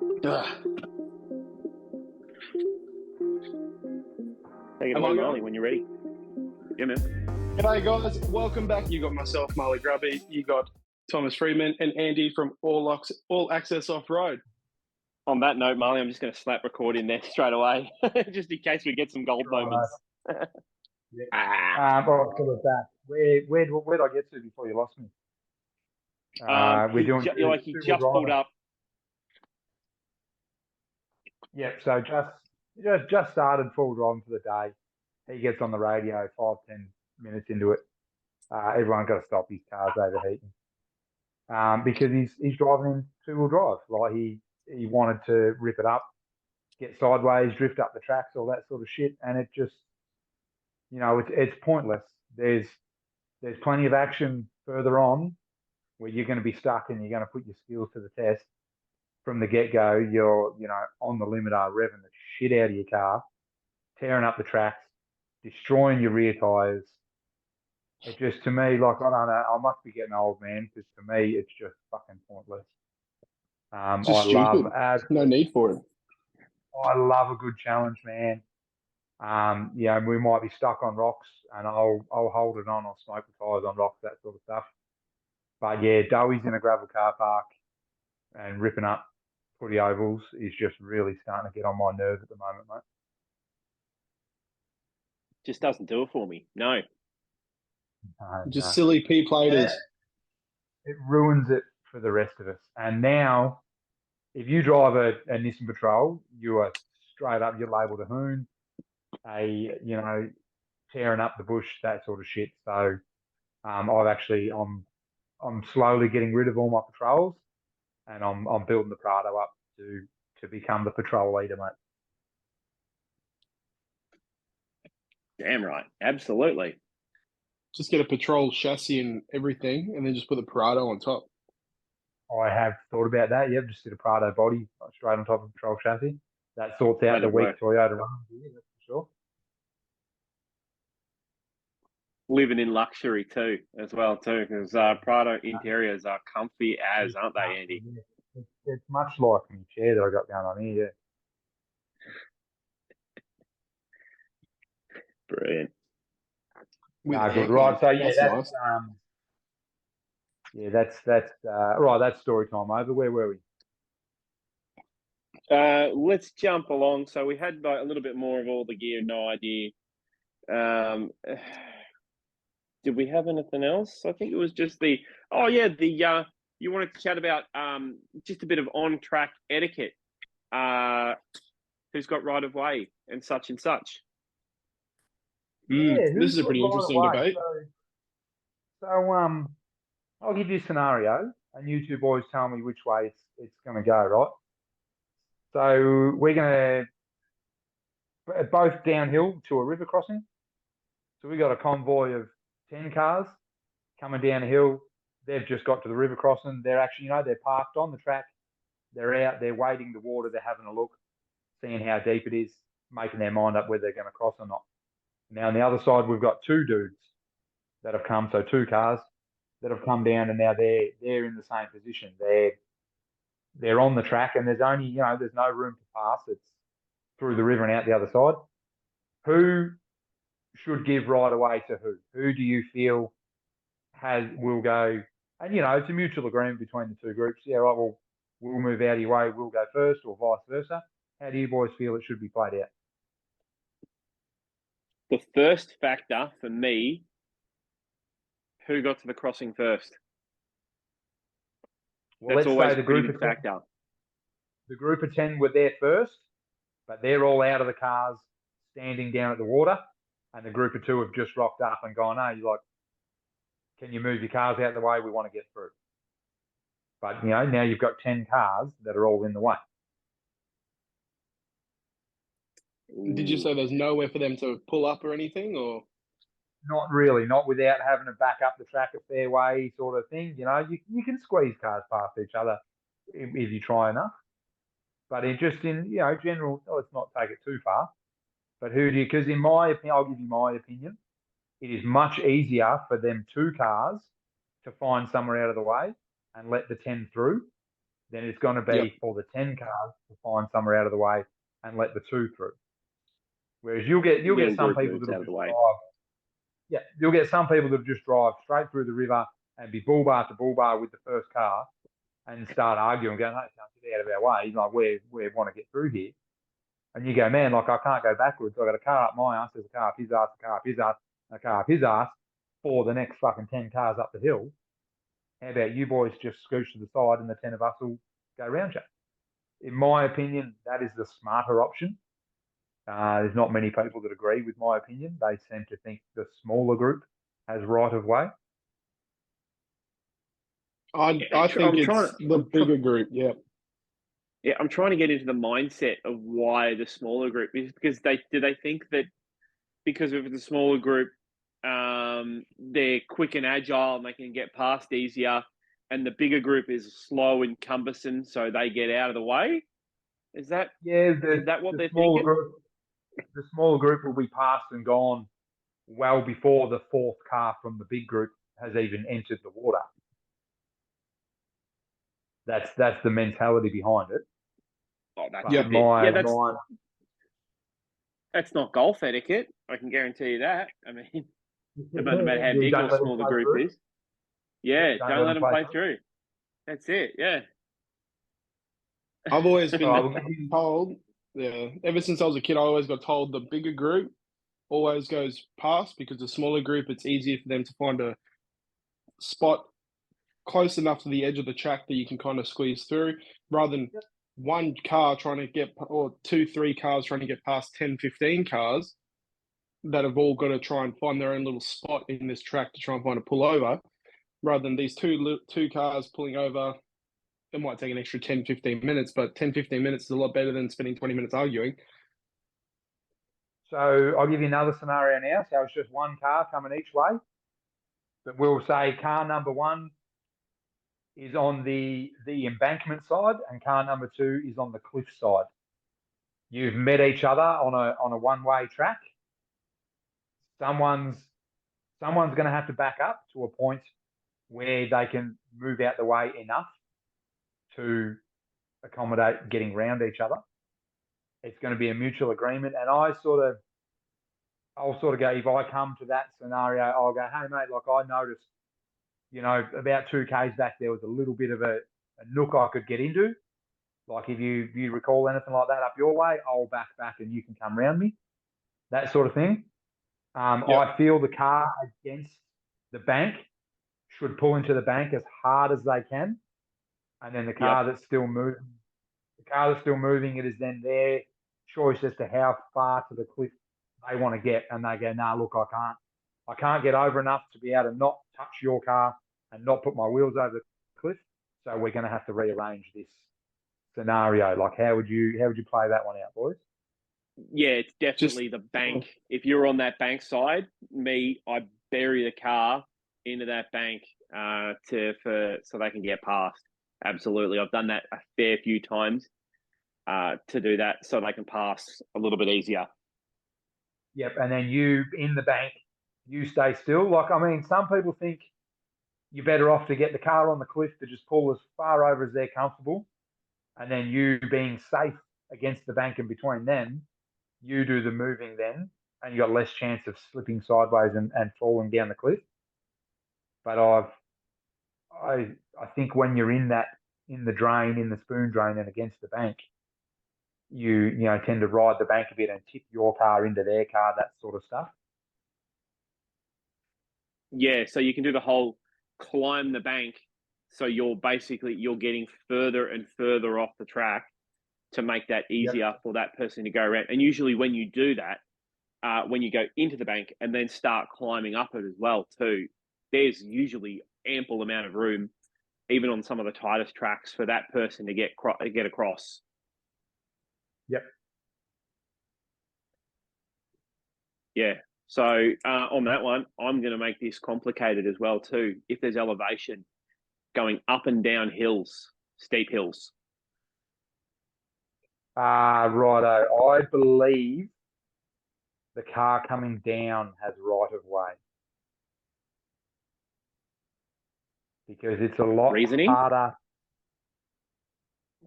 Ugh. Take it Am away, I Marley, when going? you're ready. Yeah, man. G'day, guys. Welcome back. You got myself, Marley Grubby. You got Thomas Freeman and Andy from All Access Off-Road. On that note, Marley, I'm just going to slap record in there straight away, just in case we get some gold Right. moments. Yeah. Ah. All right, so with that, where did I get to before you lost me? We're doing He two-wheel just pulled drive. up. Yep. So just started full driving for the day. He gets on the radio 5-10 minutes into it. Everyone got to stop. His car's overheating. Because he's driving in two-wheel drive. Like he wanted to rip it up, get sideways, drift up the tracks, all that sort of shit, and it just it's pointless. There's plenty of action further on where you're going to be stuck and you're going to put your skills to the test from the get go. You're on the limiter, revving the shit out of your car, tearing up the tracks, destroying your rear tires. It just, to me, like, I don't know, I must be getting old, man, because to me it's just fucking pointless. Just stupid. No need for it. I love a good challenge, man. We might be stuck on rocks, and I'll hold it on. I'll smoke the tires on rocks, that sort of stuff. But yeah, Doey's in a gravel car park and ripping up footy ovals is just really starting to get on my nerves at the moment, mate. Just doesn't do it for me. No. Just silly P-platers. It ruins it for the rest of us. And now, if you drive a Nissan Patrol, you are straight up, you're labelled a hoon, tearing up the bush, that sort of shit. So I'm slowly getting rid of all my patrols, and I'm building the Prado up to become the patrol leader, mate. Damn right. Absolutely. Just get a patrol chassis and everything, and then just put the Prado on top. I have thought about that. Yep, just did a Prado body straight on top of a patrol chassis. That sorts out the weak Toyota run. Yeah, that's for sure. Living in luxury too, as well too, because Prado interiors are comfy as, aren't they, Andy? Yeah. It's much like my chair that I got going on here. Yeah. Brilliant. Good. Right. So yeah, that's nice. that's right. That's story time over. Where were we? Let's jump along. So we had a little bit more of all the gear, no idea. Did we have anything else? I think it was just you wanted to chat about just a bit of on-track etiquette. Who's got right of way and such and such. This is a pretty interesting debate. So I'll give you a scenario, and you two boys tell me which way it's going to go, right? So we're going to both downhill to a river crossing. So we got a convoy of 10 cars coming down a hill. They've just got to the river crossing. They're actually, they're parked on the track. They're out. They're wading the water. They're having a look, seeing how deep it is, making their mind up whether they're going to cross or not. Now on the other side, we've got two dudes that have come, so two cars that have come down, and now they're in the same position. They're on the track, and there's only there's no room to pass. It's through the river and out the other side. Who should give right away to who? Who do you feel will go? And it's a mutual agreement between the two groups. Yeah, right. Well, we'll move out of your way. We'll go first, or vice versa. How do you boys feel it should be played out? The first factor for me, who got to the crossing first? Well, let's say the group of 10, factor. The group of 10 were there first, but they're all out of the cars, standing down at the water, and the group of 2 have just rocked up and gone, "Hey, can you move your cars out of the way? We want to get through." But now you've got 10 cars that are all in the way. Did you say there's nowhere for them to pull up or anything, or? Not really, not without having to back up the track a fair way sort of thing. You can squeeze cars past each other if you try enough. But in general, let's not take it too far. But because in my opinion, I'll give you my opinion, it is much easier for them 2 cars to find somewhere out of the way and let the 10 through then it's going to be for the 10 cars to find somewhere out of the way and let the 2 through. Whereas you'll get some people that you'll get some people that just drive straight through the river and be bull bar to bull bar with the first car and start arguing, going, "Hey, get out of our way! Like we want to get through here." And you go, "Man, like I can't go backwards. I got a car up my ass, there's a car up his ass, a car up his ass, and a car up his ass for the next fucking 10 cars up the hill. How about you boys just scooch to the side and the 10 of us will go round you?" In my opinion, that is the smarter option. There's not many people that agree with my opinion. They seem to think the smaller group has right of way. I think it's the bigger group. Yeah. Yeah, I'm trying to get into the mindset of why the smaller group is, because they think that because of the smaller group, they're quick and agile and they can get past easier, and the bigger group is slow and cumbersome, so they get out of the way. Is that what they're thinking? The smaller group will be passed and gone well before the 4th car from the big group has even entered the water. That's the mentality behind it. Oh, that's that's not golf etiquette. I can guarantee you that. I mean, no matter how big or small the group is. Yeah, don't let them play through. That's it. Yeah. I've always been told. Yeah, ever since I was a kid, I always got told the bigger group always goes past, because the smaller group, it's easier for them to find a spot close enough to the edge of the track that you can kind of squeeze through, rather than one car trying to get, or 2-3 cars trying to get past 10-15 cars that have all got to try and find their own little spot in this track to try and find a pull over, rather than these two cars pulling over. It might take an extra 10-15 minutes, but 10-15 minutes is a lot better than spending 20 minutes arguing. So I'll give you another scenario now. So it's just one car coming each way. But we'll say car number 1 is on the embankment side and car number 2 is on the cliff side. You've met each other on a one-way track. Someone's going to have to back up to a point where they can move out the way enough to accommodate getting round each other. It's going to be a mutual agreement, and I'll sort of go, if I come to that scenario, I'll go, "Hey mate, like I noticed, about 2 k's back there was a little bit of a nook I could get into. Like if you recall anything like that up your way, I'll back and you can come round me." That sort of thing. I feel the car against the bank should pull into the bank as hard as they can, and then the car that's still moving, it is then their choice as to how far to the cliff they want to get, and they go, "Nah, look, I can't get over enough to be able to not touch your car and not put my wheels over the cliff, so we're going to have to rearrange this scenario." Like, how would you play that one out, boys? Yeah, it's definitely the bank. If you're on that bank side, I bury the car into that bank so they can get past. Absolutely, I've done that a fair few times to do that so they can pass a little bit easier. Yep, and then you in the bank, you stay still. Like, I mean, some people think you're better off to get the car on the cliff to just pull as far over as they're comfortable, and then you being safe against the bank and between them, you do the moving then, and you got less chance of slipping sideways and falling down the cliff. But I think when you're in the drain, in the spoon drain and against the bank, you tend to ride the bank a bit and tip your car into their car, that sort of stuff. Yeah, so you can do the whole climb the bank. So you're getting further and further off the track to make that easier for that person to go around. And usually when you do that, when you go into the bank and then start climbing up it as well too, there's usually ample amount of room, even on some of the tightest tracks, for that person to get across. Yep. Yeah. So on that one, I'm going to make this complicated as well too. If there's elevation going up and down hills, steep hills. Righto. I believe the car coming down has right of way, because it's a lot harder.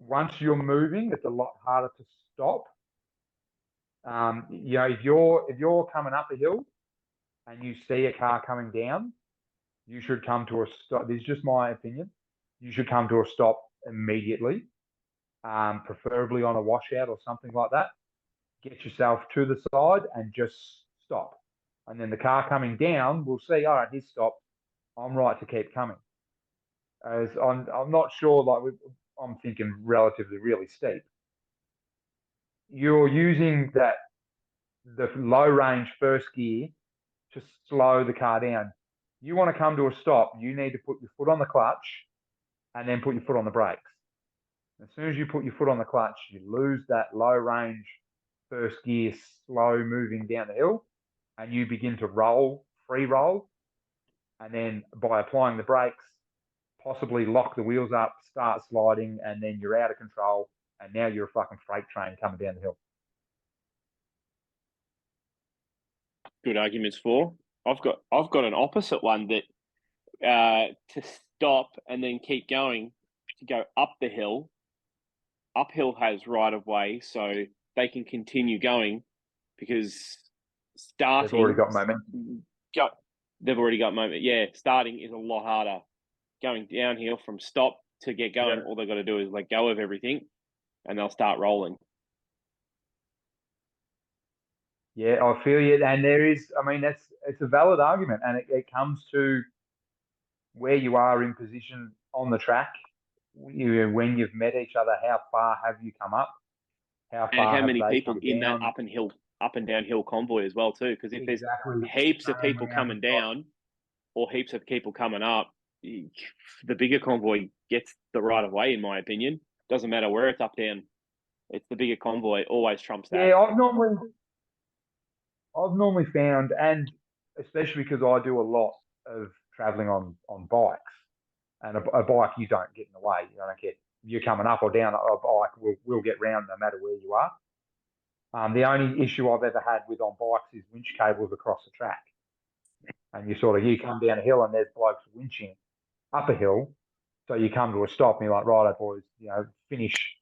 once you're moving, it's a lot harder to stop. You know, if you're coming up a hill and you see a car coming down, you should come to a stop. This is just my opinion. You should come to a stop immediately, preferably on a washout or something like that. Get yourself to the side and just stop. And then the car coming down will see, all right, he's stopped. I'm right to keep coming. As I'm not sure, like I'm thinking relatively really steep. You're using the low range first gear to slow the car down. You want to come to a stop, you need to put your foot on the clutch and then put your foot on the brakes. As soon as you put your foot on the clutch, you lose that low range first gear, slow moving down the hill, and you begin to roll, free roll. And then by applying the brakes, possibly lock the wheels up, start sliding, and then you're out of control. And now you're a fucking freight train coming down the hill. Good arguments for. I've got an opposite one that to stop and then keep going, to go up the hill. Uphill has right of way, so they can continue going because starting. They've already got momentum. They've already got moment. Yeah, starting is a lot harder. Going downhill from stop to get going, all they've got to do is let go of everything, and they'll start rolling. Yeah, I feel you. And there is, I mean, it's a valid argument, and it comes to where you are in position on the track. When you've met each other, how far have you come up? How far and how have many they people come in down? that up and down hill convoy as well too? Because if there's heaps of people coming down or heaps of people coming up, the bigger convoy gets the right of way, in my opinion. Doesn't matter where it's up down. It's the bigger convoy always trumps that. Yeah, I've normally found, and especially because I do a lot of traveling on bikes, and a bike you don't get in the way. You don't get, you're coming up or down, a bike will get round no matter where you are. The only issue I've ever had with on bikes is winch cables across the track, and you come down a hill and there's blokes winching up a hill, so you come to a stop and you're like, right, boys, finish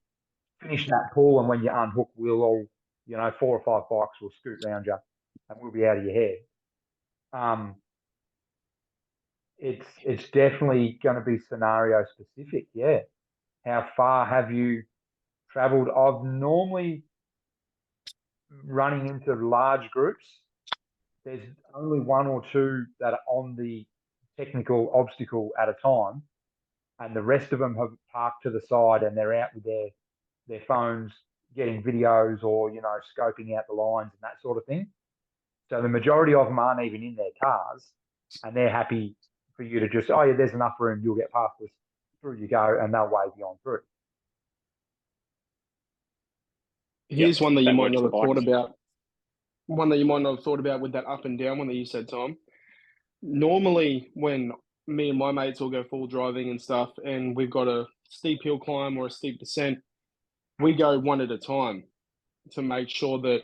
that pull, and when you unhook, we'll all, 4 or 5 bikes will scoot round you, and we'll be out of your hair. It's definitely going to be scenario specific. Yeah, how far have you travelled? I've normally running into large groups. There's only 1 or 2 that are on the technical obstacle at a time, and the rest of them have parked to the side and they're out with their phones getting videos or scoping out the lines and that sort of thing. So the majority of them aren't even in their cars, and they're happy for you to just, oh yeah, there's enough room, you'll get past us, through you go, and they'll wave you on through. Here's one that you might not have thought about. One that you might not have thought about with that up and down one that you said, Tom. Normally, when me and my mates all go full driving and stuff, and we've got a steep hill climb or a steep descent, we go one at a time to make sure that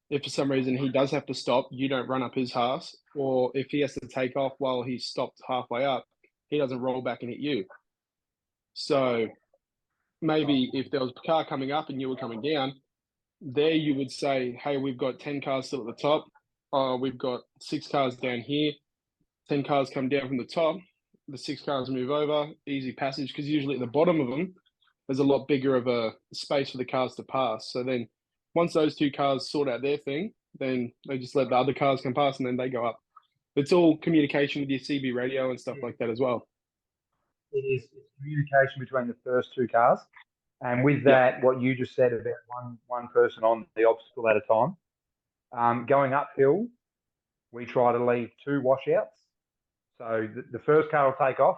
if for some reason he does have to stop, you don't run up his ass, or if he has to take off while he's stopped halfway up, he doesn't roll back and hit you. So maybe if there was a car coming up and you were coming down, there you would say, hey, we've got 10 cars still at the top. We've got 6 cars down here. 10 cars come down from the top. The 6 cars move over, easy passage, because usually at the bottom of them, there's a lot bigger of a space for the cars to pass. So then once those 2 cars sort out their thing, then they just let the other cars come past and then they go up. It's all communication with your CB radio and stuff like that as well. It's communication between the first 2 cars. And with that, what you just said about one person on the obstacle at a time, going uphill, we try to leave 2 washouts. So the first car will take off.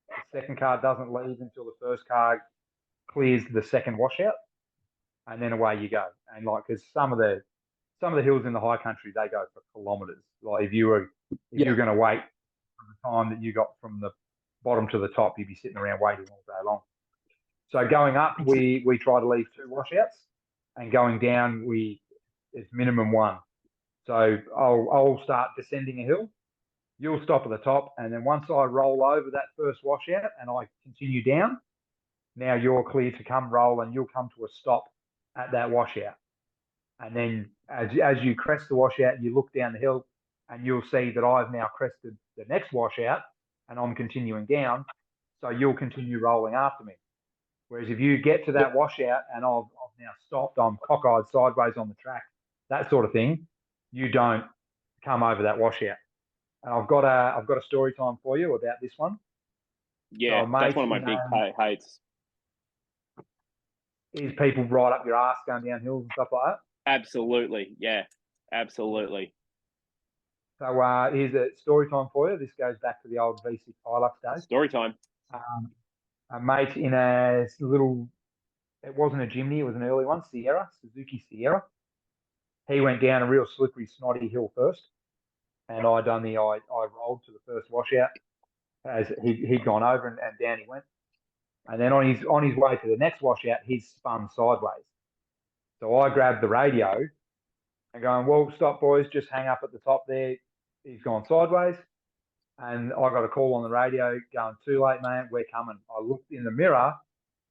The second car doesn't leave until the first car clears the second washout, and then away you go. And because some of the hills in the high country, they go for kilometres. Like if you're going to wait for the time that you got from the bottom to the top, you'd be sitting around waiting all day long. So going up, we try to leave 2 washouts, and going down, it's minimum 1. So I'll start descending a hill. You'll stop at the top, and then once I roll over that first washout and I continue down, now you're clear to come roll, and you'll come to a stop at that washout. And then as you crest the washout, you look down the hill and you'll see that I've now crested the next washout and I'm continuing down. So you'll continue rolling after me. Whereas if you get to that washout and I've now stopped, I'm cockeyed sideways on the track, that sort of thing, you don't come over that washout. And I've got a story time for you about this one. Yeah, so, that's mate, one of my big hates. Is people right up your ass going down hills and stuff like that? Absolutely, yeah, absolutely. So here's a story time for you. This goes back to the old V6 Hilux days. Story time. A mate in a little, it wasn't a Jimny, it was an early one, Suzuki Sierra. He went down a real slippery, snotty hill first, and I rolled to the first washout as he'd gone over, and down he went. And then on his way to the next washout, he spun sideways. So I grabbed the radio and going, well, stop, boys, just hang up at the top there. He's gone sideways. And I got a call on the radio going, too late, mate, we're coming. I looked in the mirror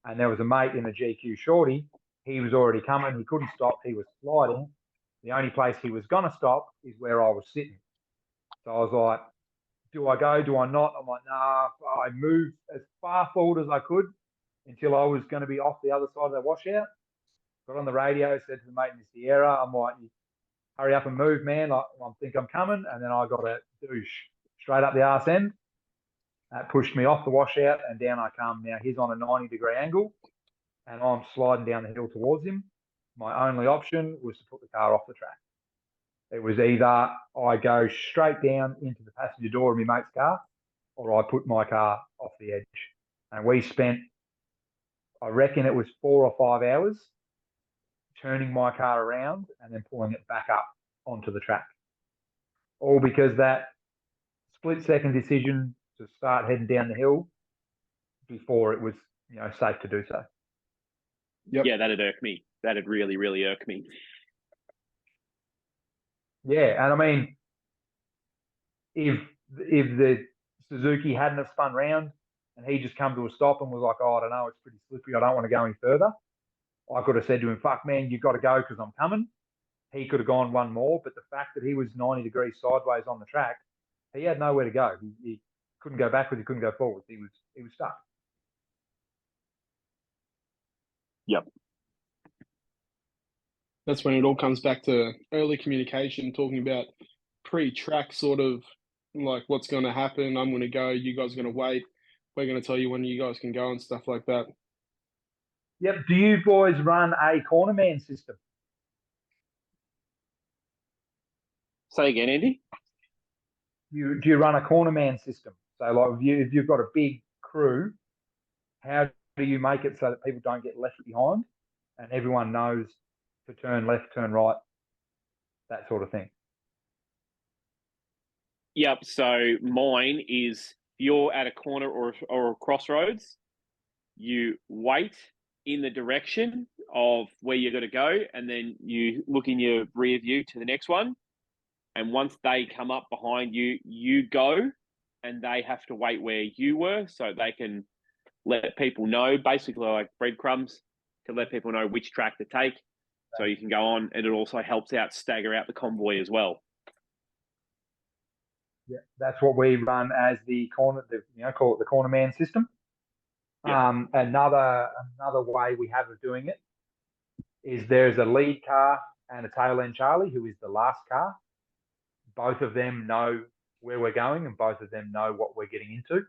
and there was a mate in a GQ Shorty. He was already coming. He couldn't stop. He was sliding. The only place he was going to stop is where I was sitting. So I was like, do I go? Do I not? I'm like, nah. I moved as far forward as I could until I was going to be off the other side of the washout. Got on the radio, said to the mate in the Sierra, I'm like, hurry up and move, man. I think I'm coming. And then I got a douche straight up the arse end. That pushed me off the washout and down I come. Now he's on a 90-degree angle and I'm sliding down the hill towards him. My only option was to put the car off the track. It was either I go straight down into the passenger door of my mate's car or I put my car off the edge. And we spent, I reckon it was 4 or 5 hours turning my car around and then pulling it back up onto the track. All because that split-second decision to start heading down the hill before it was, safe to do so. Yep. Yeah, that'd irk me. That'd really, really irk me. Yeah, and I mean, if the Suzuki hadn't have spun round and he just come to a stop and was like, oh, I don't know, it's pretty slippery, I don't want to go any further, I could have said to him, fuck, man, you've got to go because I'm coming. He could have gone one more, but the fact that he was 90 degrees sideways on the track, he had nowhere to go. He couldn't go backwards, he couldn't go forwards. He was stuck. Yep. That's when it all comes back to early communication, talking about pre-track sort of like what's going to happen. I'm going to go, you guys are going to wait. We're going to tell you when you guys can go and stuff like that. Yep. Do you boys run a corner man system? Say again, Andy? Do you run a corner man system? So like if you've got a big crew, how do you make it so that people don't get left behind and everyone knows to turn left, turn right, that sort of thing? Yep. So mine is you're at a corner or a crossroads, you wait in the direction of where you're going to go, and then you look in your rear view to the next one. And once they come up behind you, you go, and they have to wait where you were so they can let people know, basically like breadcrumbs, to let people know which track to take so you can go on. And it also helps out stagger out the convoy as well. Yeah, that's what we run as the corner, call it the corner man system. Yeah. Another way we have of doing it is there's a lead car and a tail end Charlie, who is the last car. Both of them know where we're going and both of them know what we're getting into.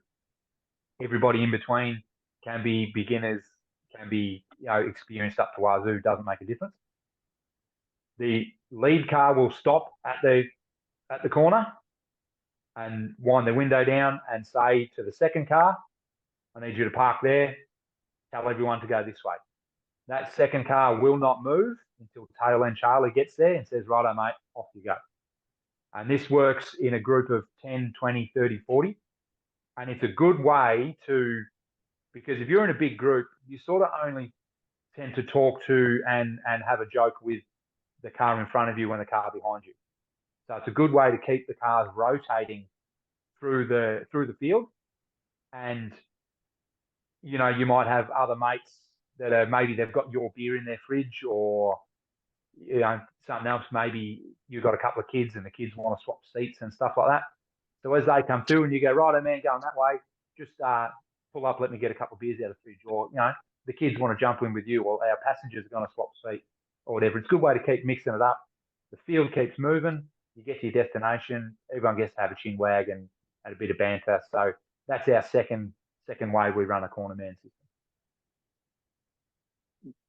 Everybody in between can be beginners, can be experienced up to wazoo, doesn't make a difference. The lead car will stop at the corner and wind the window down and say to the second car, I need you to park there, tell everyone to go this way. That second car will not move until tail end Charlie gets there and says, righto, mate, off you go. And this works in a group of 10, 20, 30, 40. And it's a good way to, because if you're in a big group, you sort of only tend to talk to and have a joke with the car in front of you and the car behind you. So it's a good way to keep the cars rotating through the field. And you might have other mates that are maybe they've got your beer in their fridge, or something else. Maybe you've got a couple of kids and the kids want to swap seats and stuff like that. So as they come through and you go, right, man, going that way, just pull up, let me get a couple of beers out of the fridge. Or, the kids want to jump in with you, or our passengers are going to swap seat or whatever. It's a good way to keep mixing it up. The field keeps moving. You get to your destination. Everyone gets to have a chin wag and a bit of banter. So that's our second way we run a corner man system.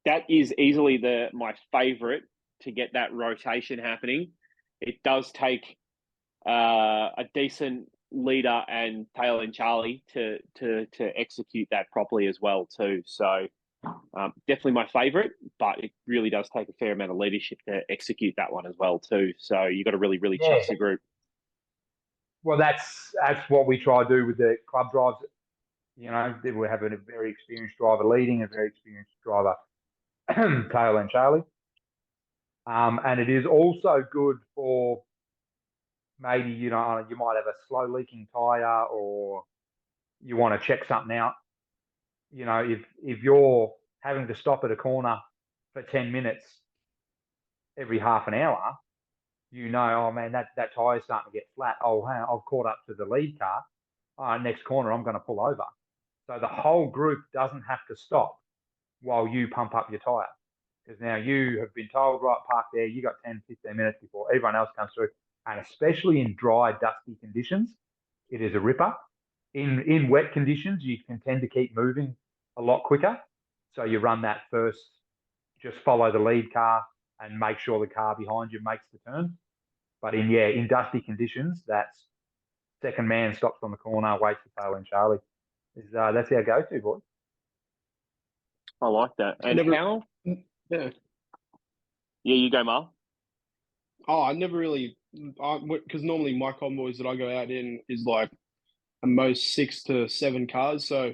That is easily my favourite to get that rotation happening. It does take a decent leader and tail end Charlie to execute that properly as well too. So definitely my favourite, but it really does take a fair amount of leadership to execute that one as well too. So you got to really trust the group. Well, that's what we try to do with the club drives. We have a very experienced driver leading, a very experienced driver tail end Charlie. And it is also good for maybe, you might have a slow leaking tyre, or you want to check something out. If you're having to stop at a corner for 10 minutes every half an hour, oh man, that tyre's starting to get flat. Oh, hang on, I've caught up to the lead car. Next corner, I'm going to pull over. So the whole group doesn't have to stop while you pump up your tyre. Because now you have been told, right, park there, you got 10, 15 minutes before everyone else comes through. And especially in dry, dusty conditions, it is a ripper. In wet conditions, you can tend to keep moving a lot quicker. So you run that first, just follow the lead car and make sure the car behind you makes the turn. But in dusty conditions, that's second man stops on the corner, waits for tail end Charlie. That's our go-to, boys. I like that. And how? Yeah. Yeah, you go, Marl. Oh, I never really, because normally my convoys that I go out in is like at most 6 to 7 cars. So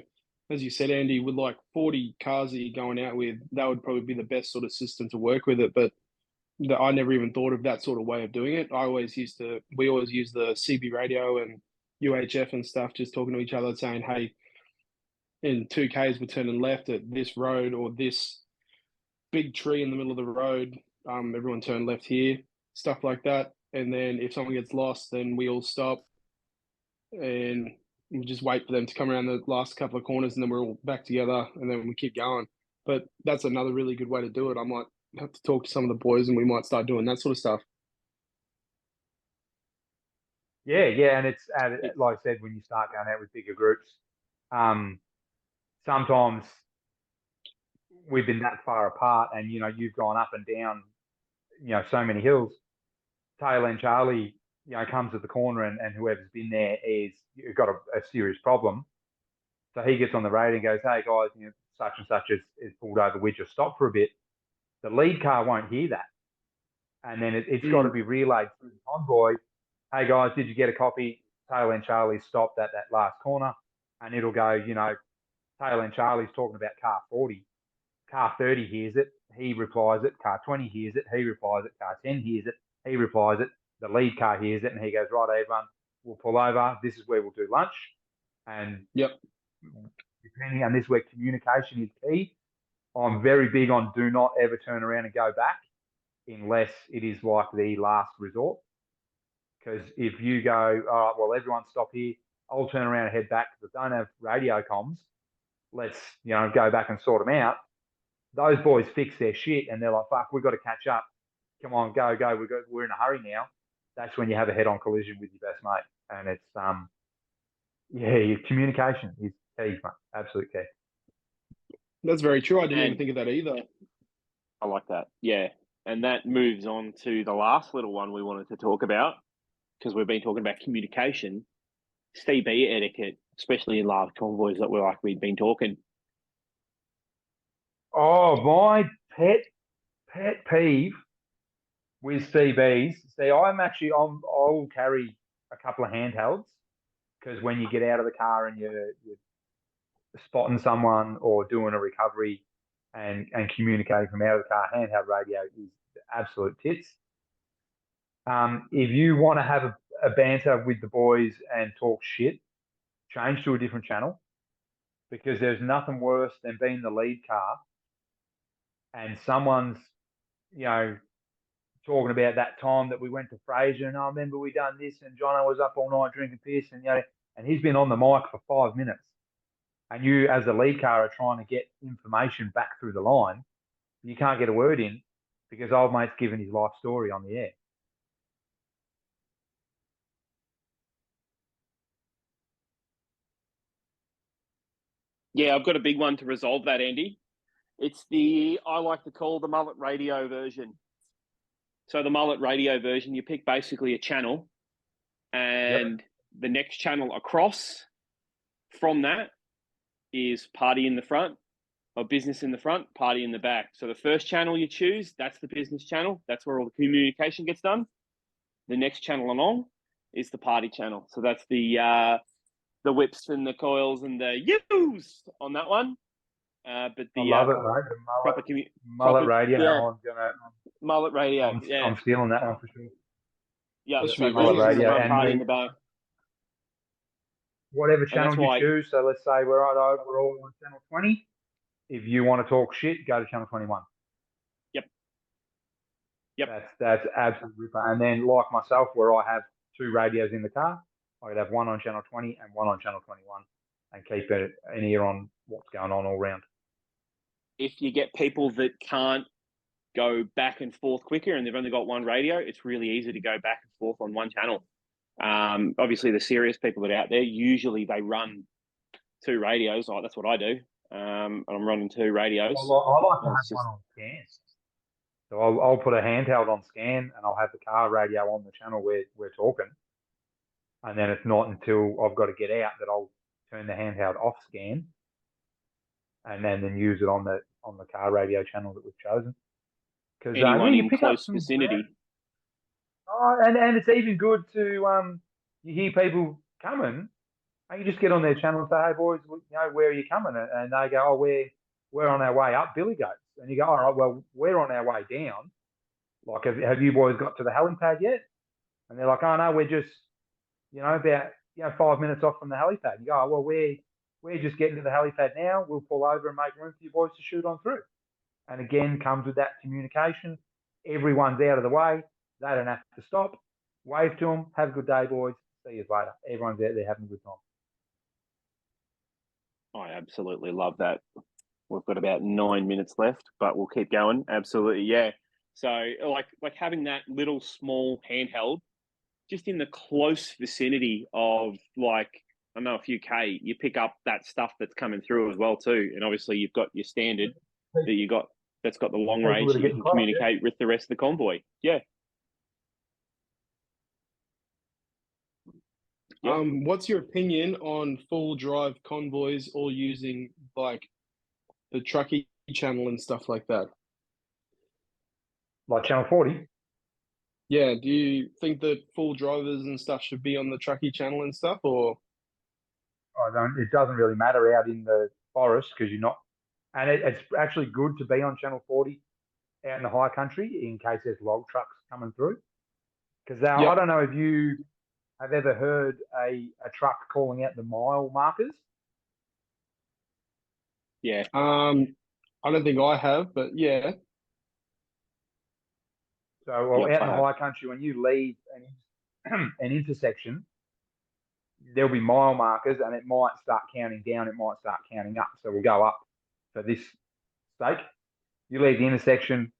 as you said, Andy, with like 40 cars that you're going out with, that would probably be the best sort of system to work with it. But I never even thought of that sort of way of doing it. We always use the CB radio and UHF and stuff, just talking to each other, saying, hey, in 2Ks, we're turning left at this road or this big tree in the middle of the road. Everyone turn left here, stuff like that. And then if someone gets lost, then we all stop and we just wait for them to come around the last couple of corners, and then we're all back together, and then we keep going. But that's another really good way to do it. I might have to talk to some of the boys, and we might start doing that sort of stuff. Yeah, and it's like I said, when you start going out with bigger groups, sometimes we've been that far apart, and you've gone up and down, so many hills. Tail end Charlie, comes at the corner, and whoever's been there is got a serious problem. So he gets on the radio and goes, "Hey guys, such and such is pulled over. We just stop for a bit." The lead car won't hear that, and then it's got to be relayed through the convoy. Hey guys, did you get a copy? Tail end Charlie stopped at that last corner, and it'll go, tail end Charlie's talking about car 40. Car 30 hears it, he replies it. Car 20 hears it, he replies it. Car 10 hears it, he replies it. The lead car hears it, and he goes, right, everyone, we'll pull over. This is where we'll do lunch. And depending on this, where communication is key, I'm very big on do not ever turn around and go back unless it is like the last resort. Because if you go, all right, well, everyone stop here, I'll turn around and head back because I don't have radio comms. Let's, go back and sort them out. Those boys fix their shit and they're like, fuck, we've got to catch up. Come on, go. We're in a hurry now. That's when you have a head-on collision with your best mate. And it's, your communication is key, mate. Absolute key. That's very true. I didn't even think of that either. I like that. Yeah. And that moves on to the last little one we wanted to talk about, because we've been talking about communication, CB etiquette, especially in large convoys that we've been talking. Oh, my pet peeve with CBs. See, I'll carry a couple of handhelds, because when you get out of the car and you're spotting someone or doing a recovery and communicating from out of the car, handheld radio is the absolute tits. If you want to have a banter with the boys and talk shit, change to a different channel. because there's nothing worse than being the lead car and someone's, talking about that time that we went to Fraser and I remember we done this and Jono was up all night drinking piss and and he's been on the mic for 5 minutes and you as the lead car are trying to get information back through the line, you can't get a word in because old mate's giving his life story on the air. Yeah, I've got a big one to resolve that, Andy. It's I like to call the mullet radio version. So the mullet radio version, you pick basically a channel and the next channel across from that is party in the front or business in the front, party in the back. So the first channel you choose, that's the business channel. That's where all the communication gets done. The next channel along is the party channel. So that's the whips and the coils and the yous on that one. But the I love it, mate. The mullet radio. Yeah. Mullet radio. I'm stealing that one for sure. Yeah, so mullet radio and party in the back. Whatever channel you choose. So let's say we're all on channel 20. If you want to talk shit, go to channel 21. Yep. That's absolutely ripper. And then like myself, where I have 2 radios in the car, I could have one on channel 20 and one on channel 21 and keep an ear on what's going on all round. If you get people that can't go back and forth quicker and they've only got one radio, it's really easy to go back and forth on one channel. Obviously, the serious people that are out there, usually they run 2 radios. That's what I do. And I'm running 2 radios. I like to have one on scan. So I'll put a handheld on scan and I'll have the car radio on the channel where we're talking. And then it's not until I've got to get out that I'll turn the handheld off scan and then use it on the car radio channel that we've chosen. Because anyone in close vicinity. And it's even good to you hear people coming and you just get on their channel and say, hey boys, where are you coming? And they go, oh, we're on our way up, Billy Goats. And you go, all right, well, we're on our way down. Like, have you boys got to the helipad yet? And they're like, oh no, we're just, about 5 minutes off from the helipad. You go, oh, well, we're just getting to the helipad now. We'll pull over and make room for you boys to shoot on through. And again, comes with that communication. Everyone's out of the way. They don't have to stop. Wave to them. Have a good day, boys. See you later. Everyone's out there having a good time. I absolutely love that. We've got about 9 minutes left, but we'll keep going. Absolutely, yeah. So like having that little small handheld just in the close vicinity of a few K, you pick up that stuff that's coming through as well too. And obviously you've got your standard that's got the long range that you can communicate with the rest of the convoy. Yeah. What's your opinion on full drive convoys all using the truckie channel and stuff like that? Like channel 40? Yeah, do you think that full drivers and stuff should be on the truckie channel and stuff, or? It doesn't really matter out in the forest because you're not, and it's actually good to be on channel 40 out in the high country in case there's log trucks coming through. Because I don't know if you have ever heard a truck calling out the mile markers. Yeah. I don't think I have, but yeah. So out in the high country, when you leave an intersection, there'll be mile markers and it might start counting down, it might start counting up. So we'll go up for this stake. You leave the intersection,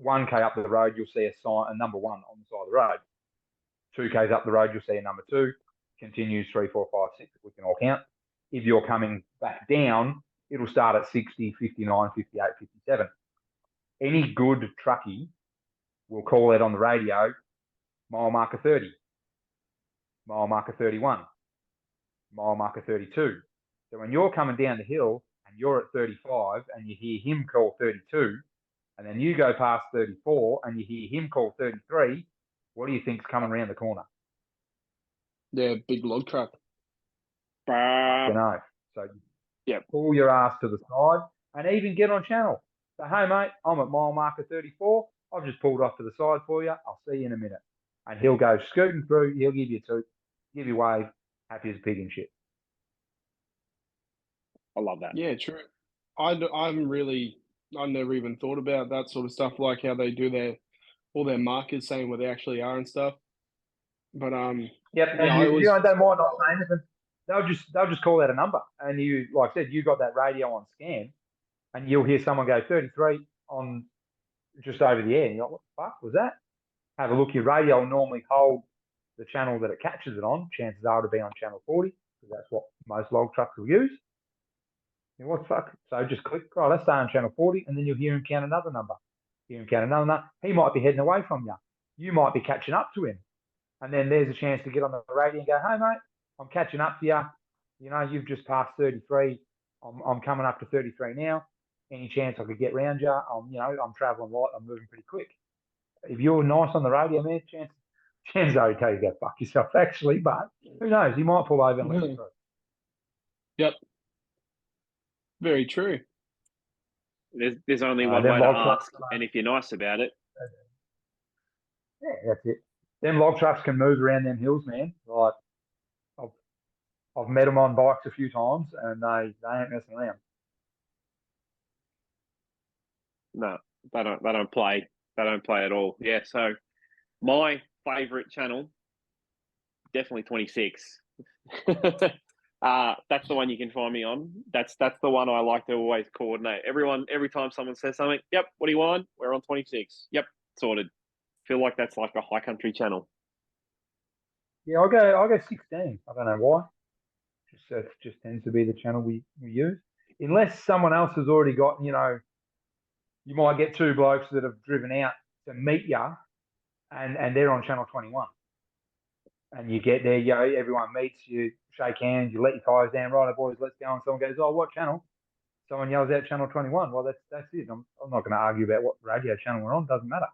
1K up the road, you'll see a number 1 on the side of the road. 2Ks up the road, you'll see a number 2. Continues 3, 4, 5, 6, if we can all count. If you're coming back down, it'll start at 60, 59, 58, 57. Any good truckie will call out on the radio, mile marker 30, mile marker 31, mile marker 32. So when you're coming down the hill and you're at 35 and you hear him call 32, and then you go past 34 and you hear him call 33, what do you think's coming around the corner? Yeah, big log truck. So pull your ass to the side and even get on channel. So, hey, mate, I'm at mile marker 34. I've just pulled off to the side for you. I'll see you in a minute. And he'll go scooting through. He'll give you a toot, give you a wave, happy as a pig and shit. I love that. Yeah, true. I never even thought about that sort of stuff, like how they do all their markers saying where they actually are and stuff. But Yep, yeah, and I you always know, they might not say anything. They'll just call out a number, and you, like I said, you got that radio on scan, and you'll hear someone go 33 on just over the air. And you're like, what the fuck was that? Have a look. Your radio will normally hold the channel that it catches it on. Chances are it'll be on channel 40, because that's what most log trucks will use. What the fuck? So just click, oh, let's stay on channel 40, and then you'll hear him count another number. Hear him count another number. He might be heading away from you. You might be catching up to him. And then there's a chance to get on the radio and go, hey, mate, I'm catching up to you. You know, you've just passed 33. I'm coming up to 33 now. Any chance I could get round you? I'm traveling light. I'm moving pretty quick. If you're nice on the radio, man, chances are he'll tell you to go fuck yourself, actually. But who knows? He might pull over and let you through. Yep. Very true. There's only one way to ask, and if you're nice about it. Yeah, that's it. Them log trucks can move around them hills, man. Like, I've met them on bikes a few times, and they ain't messing around. No, they don't play. They don't play at all. Yeah. So my favorite channel, definitely 26. That's the one you can find me on. That's the one I like to always coordinate. Every time someone says something, yep, what do you want? We're on 26. Yep, sorted. Feel like that's like a high country channel. Yeah, I go 16. I don't know why. Just tends to be the channel we use. Unless someone else has already got, you might get two blokes that have driven out to meet you, and they're on channel 21. And you get there, everyone meets, you shake hands, you let your tyres down, right, boys, let's go. And someone goes, oh, what channel? Someone yells out channel 21. Well, that's it. I'm not going to argue about what radio channel we're on. Doesn't matter.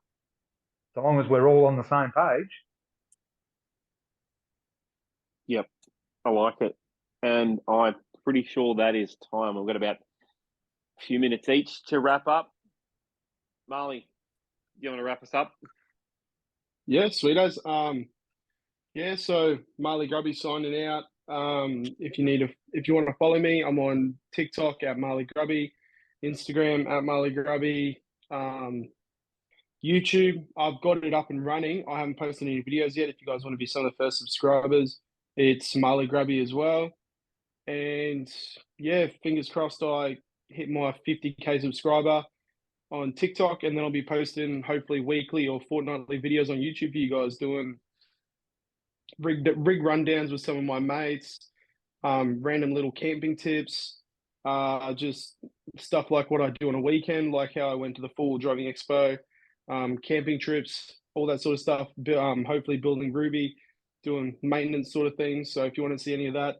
So long as we're all on the same page. Yep, I like it. And I'm pretty sure that is time. We've got about a few minutes each to wrap up. Marley, do you want to wrap us up? Yeah, sweet as. Yeah, so Marley Grubby signing out. If you want to follow me, I'm on TikTok at Marley Grubby, Instagram at Marley Grubby, YouTube. I've got it up and running. I haven't posted any videos yet. If you guys want to be some of the first subscribers, it's Marley Grubby as well. And yeah, fingers crossed I hit my 50K subscriber on TikTok, and then I'll be posting hopefully weekly or fortnightly videos on YouTube for you guys, doing rig rundowns with some of my mates, random little camping tips, just stuff like what I do on a weekend, like how I went to the Full Driving Expo, camping trips, all that sort of stuff. Hopefully building Ruby, doing maintenance sort of things. So if you want to see any of that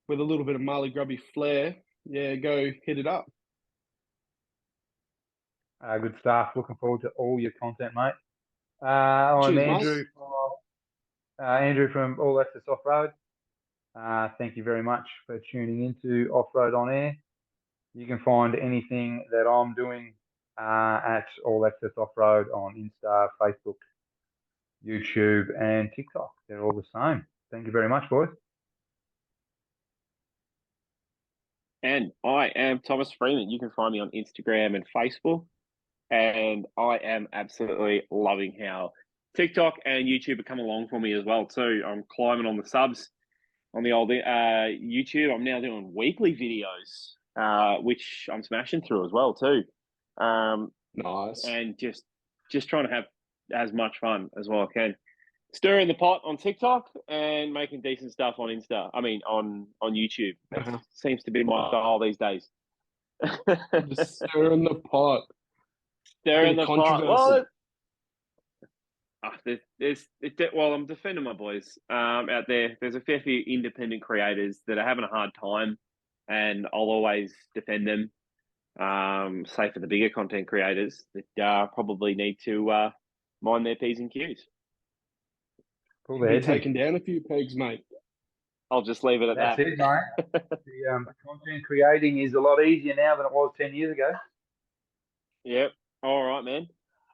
with a little bit of Marley Grubby flair, yeah, go hit it up. Good stuff. Looking forward to all your content, mate. I'm Cheers, Andrew from All Access OffRoad. Thank you very much for tuning into OffRoad on Air. You can find anything that I'm doing at All Access OffRoad on Insta, Facebook, YouTube, and TikTok. They're all the same. Thank you very much, boys. And I am Thomas Freeman. You can find me on Instagram and Facebook. And I am absolutely loving how TikTok and YouTube are coming along for me as well too. I'm climbing on the subs on the old YouTube. I'm now doing weekly videos, which I'm smashing through as well too. Nice. And just trying to have as much fun as well I can. Stirring the pot on TikTok and making decent stuff on Insta. I mean, on YouTube. That seems to be my style these days. Just stirring the pot. Stirring the pot. Well, well, I'm defending my boys out there. There's a fair few independent creators that are having a hard time, and I'll always defend them. Say for the bigger content creators that probably need to mind their P's and Q's. You'll be taking down a few pegs, mate. I'll just leave it at that. That's it, mate. The content creating is a lot easier now than it was 10 years ago. Yep. All right, man.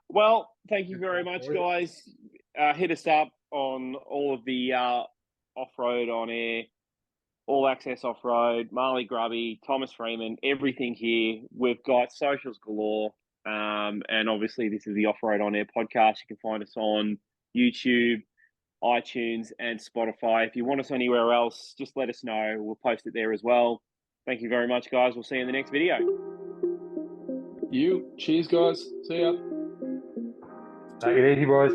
Well, thank you very much, guys. Hit us up on all of the OffRoad on Air All Access Off-Road, Marley Grubby, Thomas Freeman, everything here. We've got socials galore. And obviously, this is the Off-Road On Air podcast. You can find us on YouTube, iTunes, and Spotify. If you want us anywhere else, just let us know. We'll post it there as well. Thank you very much, guys. We'll see you in the next video. Cheers, guys. See ya. Take it easy, boys.